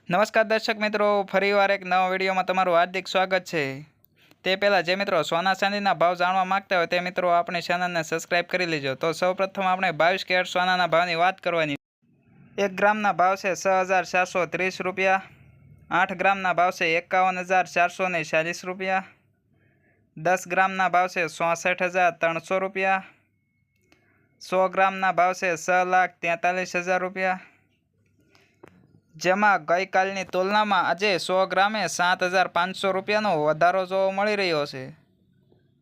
નમસ્કાર દર્શક મિત્રો, ફરીવાર એક નવા વિડીયોમાં તમારું હાર્દિક સ્વાગત છે। તે પહેલાં જે મિત્રો સોના ચાંદીના ભાવ જાણવા માંગતા હોય તે મિત્રો આપણી ચેનલને સબસ્ક્રાઇબ કરી લેજો। તો સૌપ્રથમ આપણે 22 કેરેટ સોનાના ભાવની વાત કરવાની। 1 ગ્રામના ભાવ છે 6430 રૂપિયા। 8 ગ્રામના ભાવ છે 51440 રૂપિયા। 10 ગ્રામના ભાવ છે 64300 રૂપિયા। 100 ગ્રામના ભાવ છે 6,43,000 રૂપિયા। જેમાં ગઈકાલની તુલનામાં આજે 100 ગ્રામે 7,500 રૂપિયાનો વધારો જોવા મળી રહ્યો છે।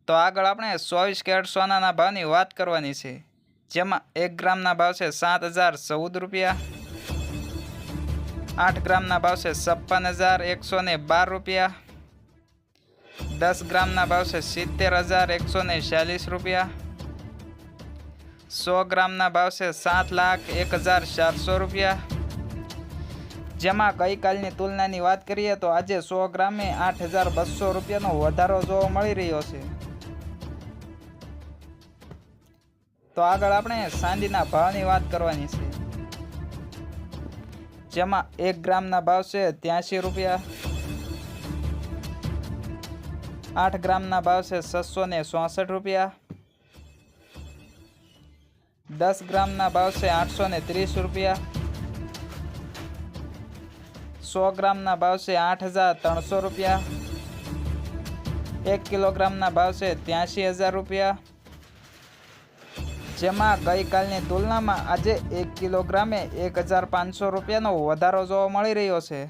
તો આગળ આપણે 24 કેરેટ સોનાના ભાવની વાત કરવાની છે, જેમાં 1 ગ્રામના ભાવ છે 7,014 રૂપિયા। 8 ગ્રામના ભાવ છે 56,112 રૂપિયા। 10 ગ્રામના ભાવ છે 70,146 રૂપિયા। 100 ગ્રામના ભાવ છે 7,01,400 રૂપિયા। જેમાં ગઈકાલની તુલનાની વાત કરીએ તો આજે 100 ગ્રામે 8,200 રૂપિયાનો વધારો જોવા મળી રહ્યો છે। તો આગળ આપણે ચાંદીના ભાવની વાત કરવાની છે, જેમાં 1 ગ્રામના ભાવ છે 83 રૂપિયા। 8 ગ્રામના ભાવ છે 664 રૂપિયા। 10 ગ્રામના ભાવ છે 830 રૂપિયા। 100 ગ્રામના ભાવ છે 8,300 રૂપિયા। 1 કિલોગ્રામના ભાવ છે 83,000 રૂપિયા। જેમાં ગઈકાલની તુલનામાં આજે 1 કિલોગ્રામે 1,500 રૂપિયાનો વધારો જોવા મળી રહ્યો છે।